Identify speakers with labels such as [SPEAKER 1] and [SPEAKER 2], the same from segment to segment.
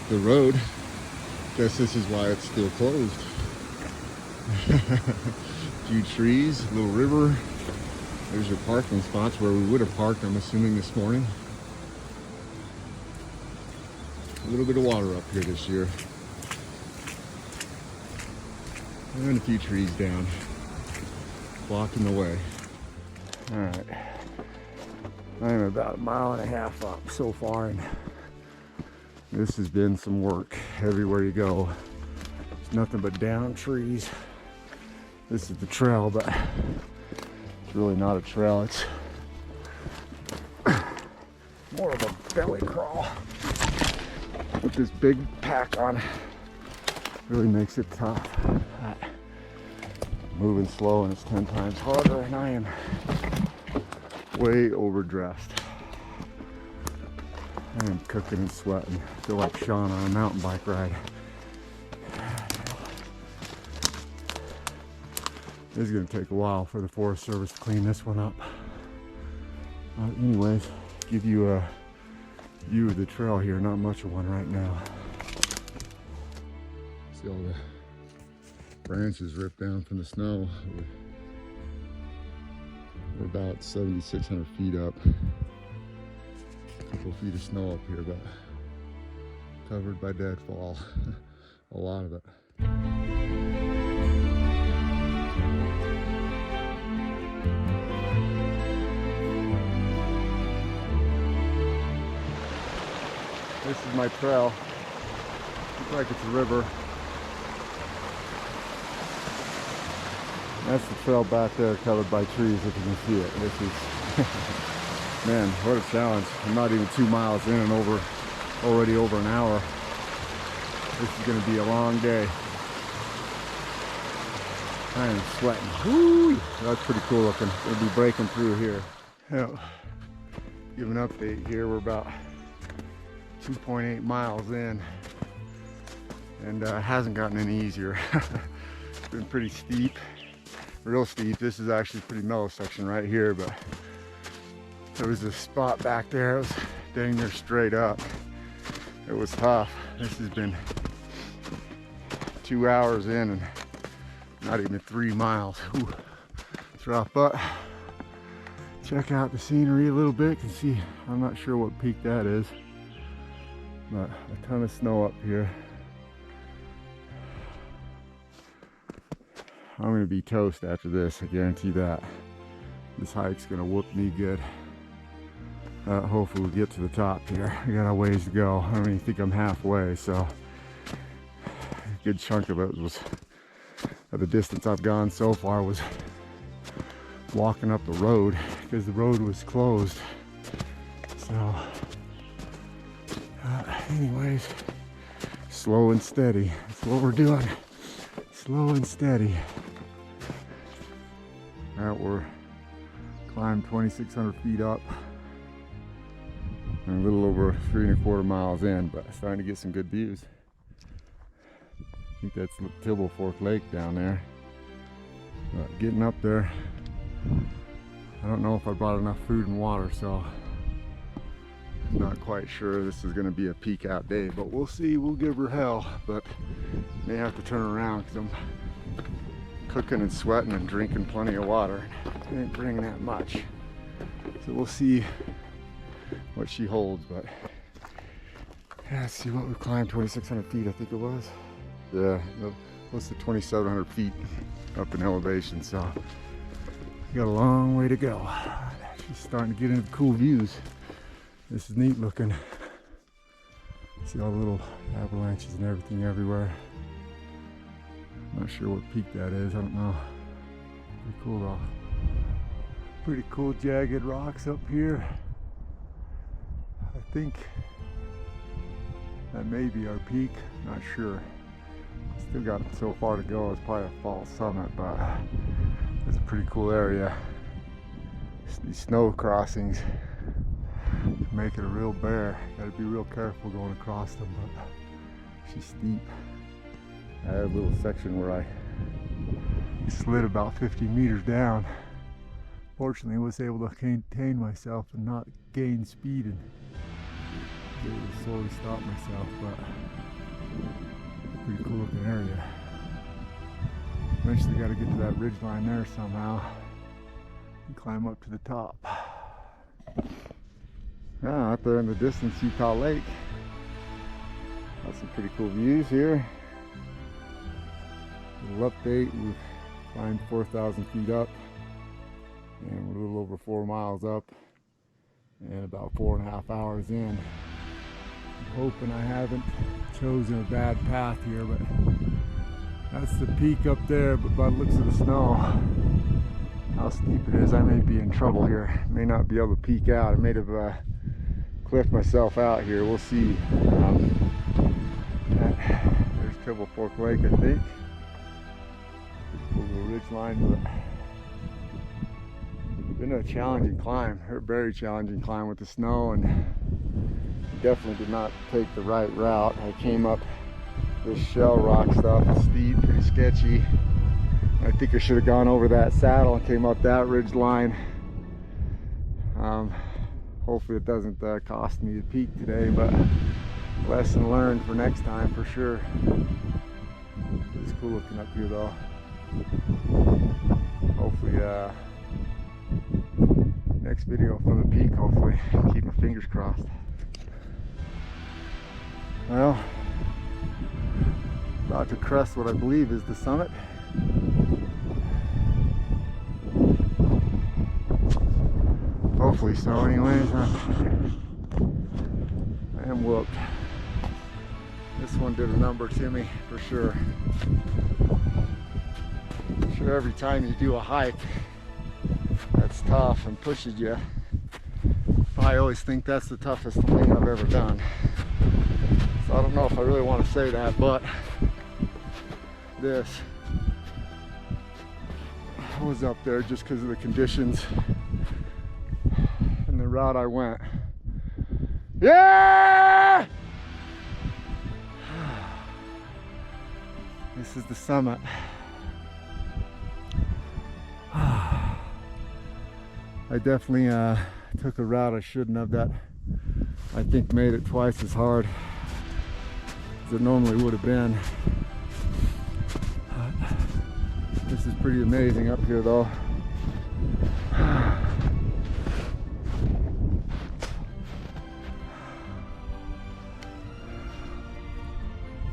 [SPEAKER 1] the road. Guess this is why it's still closed. Few trees, little river. There's your parking spots where we would have parked, I'm assuming, this morning. A little bit of water up here this year. And a few trees down, blocking the way. All right, I'm about 1.5 miles up so far, and this has been some work everywhere you go. It's nothing but down trees. This is the trail, but it's really not a trail. It's more of a belly crawl with this big pack on. Really makes it tough. Moving slow, and it's 10 times harder, and I am way overdressed. I am cooking and sweating. I feel like Sean on a mountain bike ride. It's gonna take a while for the Forest Service to clean this one up. Anyways, give you a view of the trail here. Not much of one right now. See all the branches ripped down from the snow. We're about 7,600 feet up. A couple feet of snow up here, but covered by deadfall. A lot of it. This is my trail. Looks like it's a river. That's the trail back there, covered by trees, if you can see it. This is, man, what a challenge. I'm not even 2 miles in and already over an hour. This is gonna be a long day. I am sweating. Woo! That's pretty cool looking. We'll be breaking through here. Yeah. Give an update here. We're about 2.8 miles in, and it hasn't gotten any easier. It's been pretty steep. Real steep. This is actually a pretty mellow section right here, but there was a spot back there. It was dang near straight up. It was tough. This has been 2 hours in and not even 3 miles. Whew. It's rough, but check out the scenery a little bit. You can see, I'm not sure what peak that is, but a ton of snow up here. I'm gonna be toast after this, I guarantee that. This hike's gonna whoop me good. Hopefully we'll get to the top here. I got a ways to go. I don't even think I'm halfway, so a good chunk of it was, of the distance I've gone so far, was walking up the road because the road was closed. So anyways, slow and steady. That's what we're doing. Slow and steady. Now we're climbed 2,600 feet up and a little over 3¼ miles in, but starting to get some good views. I think that's Tibble Fork Lake down there. But getting up there, I don't know if I brought enough food and water, so I'm not quite sure this is going to be a peak out day, but we'll see. We'll give her hell, but may have to turn around because I'm cooking and sweating and drinking plenty of water. I ain't bringing that much, so we'll see what she holds. But yeah, let's see what we climbed. 2,600 feet, I think it was. Yeah, close to 2,700 feet up in elevation, so we got a long way to go. She's starting to get into cool views. This is neat looking. See all the little avalanches and everything everywhere. Not sure what peak that is, I don't know. Pretty cool though. Pretty cool jagged rocks up here. I think that may be our peak, not sure. Still got so far to go. It's probably a false summit, but it's a pretty cool area. These snow crossings make it a real bear. Got to be real careful going across them, but she's steep. I had a little section where I slid about 50 meters down. Fortunately, I was able to contain myself and not gain speed and be able to slowly stop myself, but pretty cool looking area. Eventually got to get to that ridge line there somehow and climb up to the top. Yeah, out there in the distance, Utah Lake. Got some pretty cool views here. Little update, we've climbed 4,000 feet up and we're a little over 4 miles up and about 4.5 hours in. I'm hoping I haven't chosen a bad path here, but that's the peak up there. But by the looks of the snow, how steep it is, I may be in trouble here. May not be able to peek out. I may have cliffed myself out here. We'll see. There's Tibble Fork Lake, I think. Cool little ridge line, but been a challenging climb, a very challenging climb with the snow, and definitely did not take the right route. I came up this shell rock stuff, it's steep, pretty sketchy. I think I should have gone over that saddle and came up that ridge line. Hopefully it doesn't cost me the peak today, but lesson learned for next time for sure. It's cool looking up here though. Hopefully next video from the peak, hopefully. Keep my fingers crossed. Well, about to crest what I believe is the summit. Hopefully so anyways. I am whooped. This one did a number to me for sure. I'm sure every time you do a hike that's tough and pushes you, I always think that's the toughest thing I've ever done. So I don't know if I really want to say that, but this I was up there just because of the conditions and the route I went. Yeah! This is the summit. I definitely took a route I shouldn't have, that I think made it twice as hard as it normally would have been. This is pretty amazing up here though.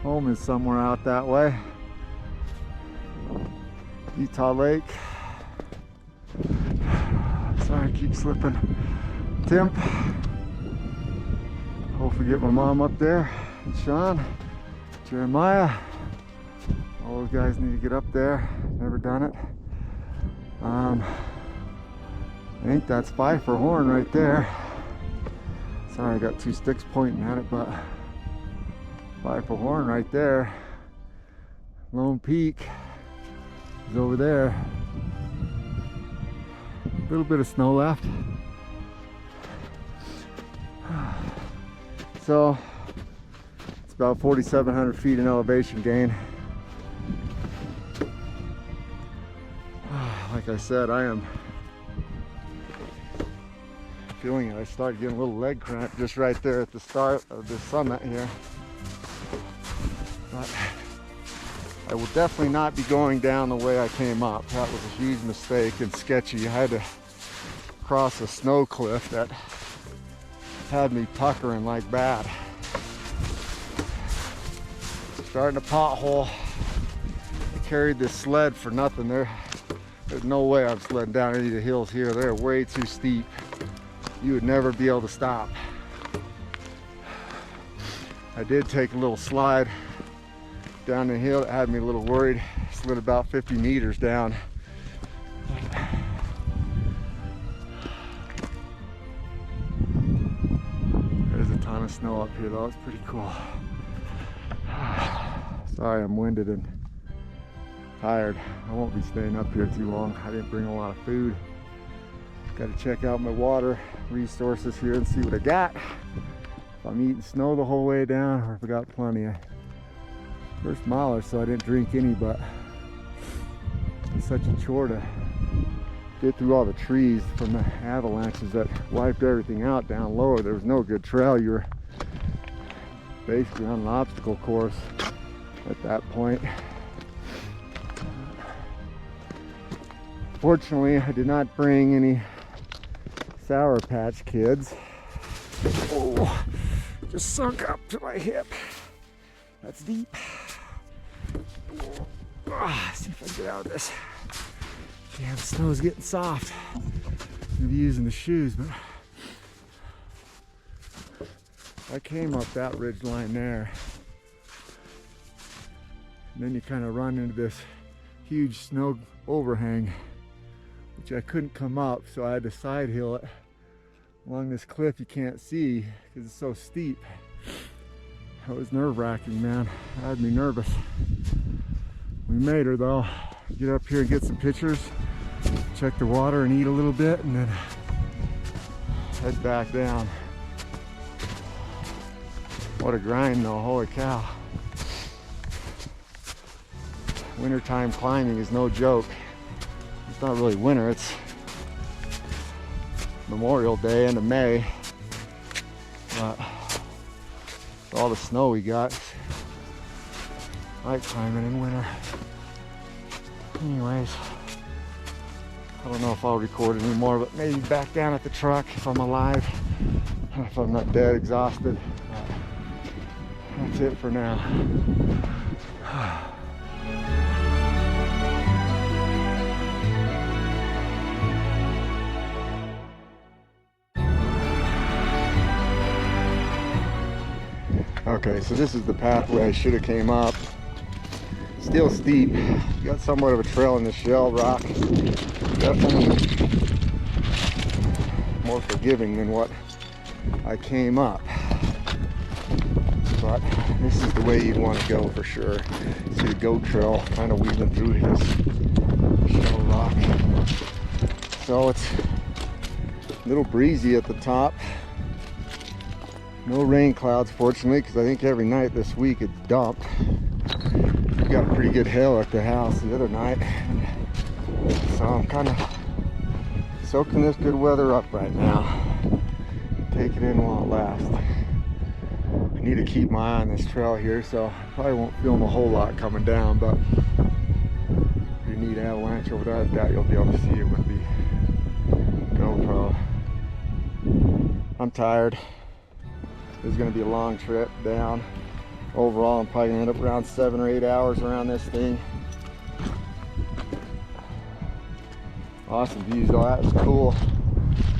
[SPEAKER 1] Home is somewhere out that way. Utah Lake. Sorry, I keep slipping. Temp. Hopefully get my mom up there. And Sean, Jeremiah. All those guys need to get up there. Never done it. I think that's Pfeiffer Horn right there. Sorry, I got two sticks pointing at it, but Pfeiffer Horn right there. Lone Peak is over there. A little bit of snow left. So it's about 4,700 feet in elevation gain. Like I said, I am feeling it. I started getting a little leg cramp just right there at the start of the summit here. But I will definitely not be going down the way I came up. That was a huge mistake and sketchy. I had to cross a snow cliff that had me puckering like bad. Starting a pothole. I carried this sled for nothing. There's no way I'm sledding down any of the hills here. They're way too steep. You would never be able to stop. I did take a little slide down the hill. It had me a little worried. Slid about 50 meters down. There's a ton of snow up here though. It's pretty cool. Sorry, I'm winded and tired. I won't be staying up here too long. I didn't bring a lot of food. Got to check out my water resources here and see what I got. If I'm eating snow the whole way down or if I got plenty. First mile or so I didn't drink any, but it's such a chore to get through all the trees from the avalanches that wiped everything out down lower. There was no good trail. You were basically on an obstacle course at that point. Fortunately, I did not bring any Sour Patch Kids. Oh, just sunk up to my hip. That's deep. See if I can get out of this. Yeah, the snow's getting soft. I'm gonna be using the shoes, but I came up that ridge line there. And then you kind of run into this huge snow overhang, which I couldn't come up, so I had to side hill it along this cliff you can't see because it's so steep. That was nerve-wracking, man. That had me nervous. We made her though. Get up here and get some pictures, check the water and eat a little bit, and then head back down. What a grind though, holy cow. Wintertime climbing is no joke. It's not really winter, it's Memorial Day, end of May. But all the snow we got, I like climbing in winter. Anyways, I don't know if I'll record anymore, but maybe back down at the truck if I'm alive, if I'm not dead, exhausted. That's it for now. Okay, so this is the pathway I should have came up. Still steep. Got somewhat of a trail in the shell rock. Definitely more forgiving than what I came up. But this is the way you'd want to go for sure. See the goat trail kind of weaving through his shell rock. So it's a little breezy at the top. No rain clouds, fortunately, because I think every night this week it dumped. We got pretty good hail at the house the other night. So I'm kind of soaking this good weather up right now. Take it in while it lasts. I need to keep my eye on this trail here, so I probably won't film a whole lot coming down, but pretty neat avalanche over there. I doubt you'll be able to see it with the GoPro. I'm tired. This is going to be a long trip down. Overall, I'm probably going to end up around 7 or 8 hours around this thing. Awesome views though. That was a cool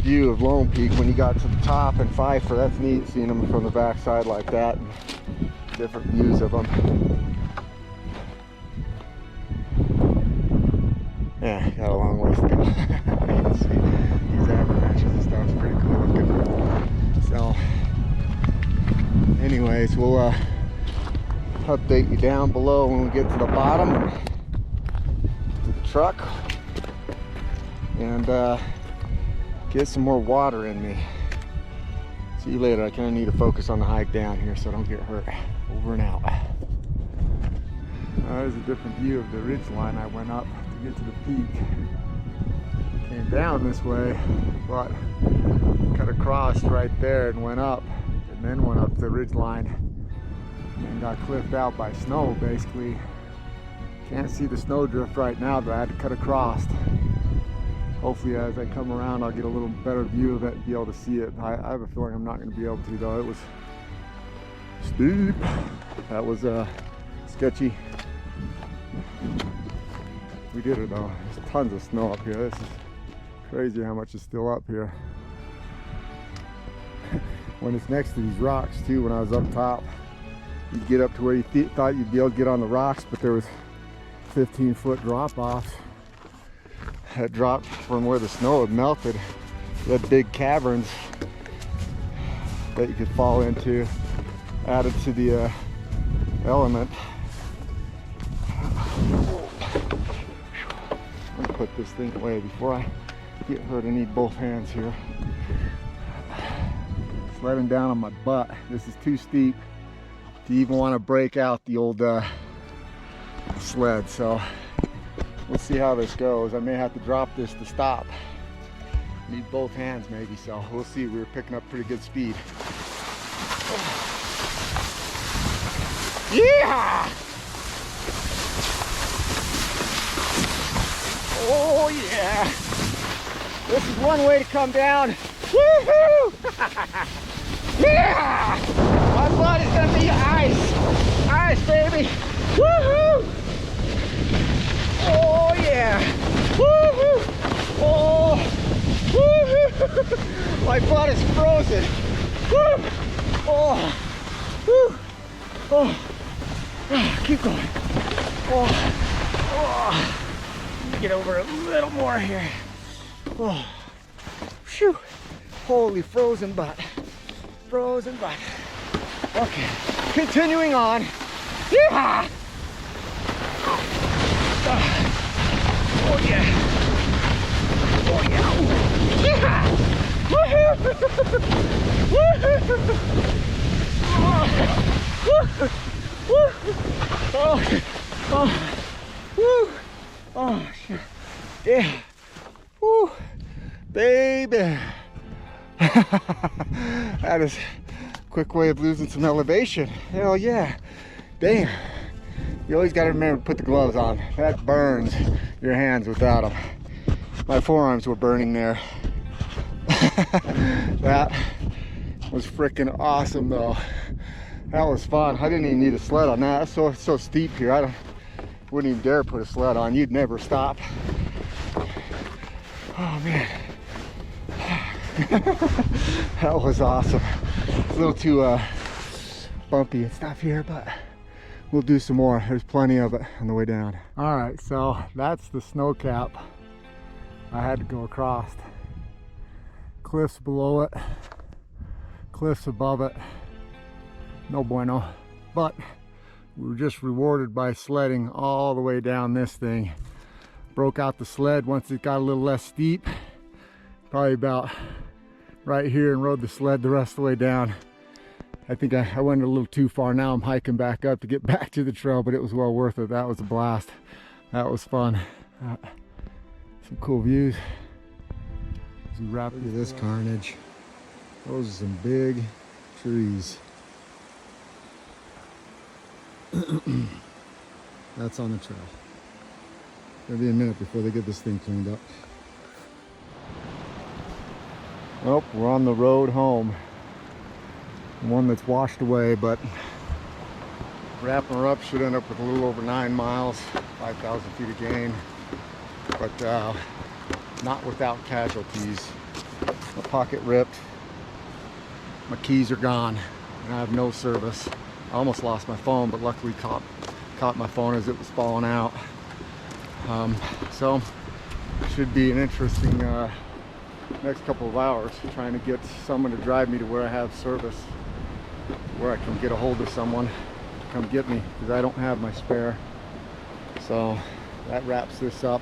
[SPEAKER 1] view of Lone Peak when you got to the top, and Pfeiffer. That's neat seeing them from the backside like that. And different views of them. Yeah, got a long ways to go. You can see these avalanches and stuff. It's pretty cool looking. So anyways, we'll update you down below when we get to the bottom and to the truck, and get some more water in me. See you later. I kind of need to focus on the hike down here so I don't get hurt. Over and out. There's a different view of the ridge line I went up to get to the peak. Came down this way, but cut across right there and went up, and then went up the ridge line and got cliffed out by snow basically. Can't see the snowdrift right now, but I had to cut across. Hopefully as I come around I'll get a little better view of it and be able to see it. I have a feeling I'm not going to be able to though. It was steep. That was sketchy. We did it though. There's tons of snow up here. This is crazy how much is still up here. When it's next to these rocks too, when I was up top, you'd get up to where you thought you'd be able to get on the rocks, but there was 15-foot drop-offs that dropped from where the snow had melted. You had big caverns that you could fall into, added to the element. Let me put this thing away before I get hurt. I need both hands here. Sledding down on my butt. This is too steep to even want to break out the old sled, so we'll see how this goes. I may have to drop this to stop. Need both hands maybe, so we'll see. We were picking up pretty good speed. Yeah! Oh yeah! This is one way to come down. Woohoo! Yeah! My blood is gonna be ice. Ice, baby. Woohoo! Oh yeah! Woohoo! Oh! Woohoo! My blood is frozen. Woo! Oh! Woo! Oh! Keep going. Oh! Oh! Get over a little more here. Oh! Phew! Holy frozen butt. Frozen butt. Okay, continuing on. Yeah! Oh yeah! Oh yeah! Yeah! Woohoo! Oh! Oh! Woo! Oh shit! Yeah! Woo! Baby! That is a quick way of losing some elevation. Hell yeah. Damn. You always got to remember to put the gloves on. That burns your hands without them. My forearms were burning there. That was freaking awesome though. That was fun. I didn't even need a sled on that. It's so steep here. I wouldn't even dare put a sled on. You'd never stop. Oh man. That was awesome. It's a little too bumpy and stuff here, but we'll do some more. There's plenty of it on the way down. All right, so that's the snow cap I had to go across. Cliffs below it, cliffs above it. No bueno. But we were just rewarded by sledding all the way down this thing. Broke out the sled once it got a little less steep. Probably about right here, and rode the sled the rest of the way down. I think I went a little too far. Now I'm hiking back up to get back to the trail, but it was well worth it. That was a blast. That was fun. Some cool views. As we wrap into this carnage. Those are some big trees. That's on the trail. It'll be a minute before they get this thing cleaned up. Nope, we're on the road home. One that's washed away, but wrapping her up should end up with a little over 9 miles, 5,000 feet of gain, but not without casualties. My pocket ripped, my keys are gone, and I have no service. I almost lost my phone, but luckily caught my phone as it was falling out. So should be an interesting next couple of hours, trying to get someone to drive me to where I have service, where I can get a hold of someone to come get me, because I don't have my spare. So that wraps this up.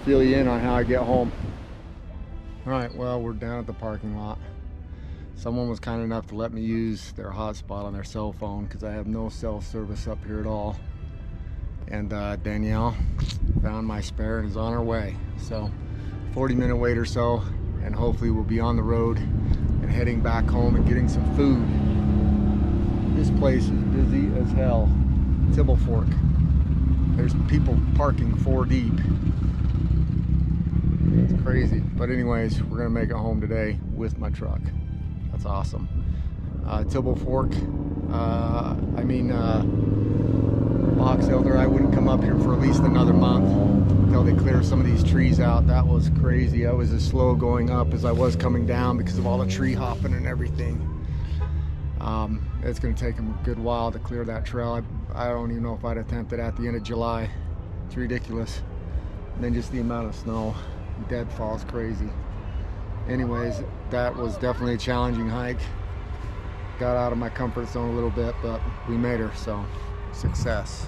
[SPEAKER 1] Fill you in on how I get home. All right, well, we're down at the parking lot. Someone was kind enough to let me use their hotspot on their cell phone, because I have no cell service up here at all. And Danielle found my spare and is on her way. So 40-minute wait or so, and hopefully we'll be on the road and heading back home and getting some food. This place is busy as hell. Tibble Fork. There's people parking 4 deep. It's crazy. But anyways, we're gonna make it home today with my truck. That's awesome. Tibble Fork, Box Elder, I wouldn't come up here for at least another month until they clear some of these trees out. That was crazy. I was as slow going up as I was coming down because of all the tree hopping and everything. It's going to take them a good while to clear that trail. I don't even know if I'd attempt it at the end of July. It's ridiculous. And then just the amount of snow. Deadfall is crazy. Anyways, that was definitely a challenging hike. Got out of my comfort zone a little bit, but we made her, so success.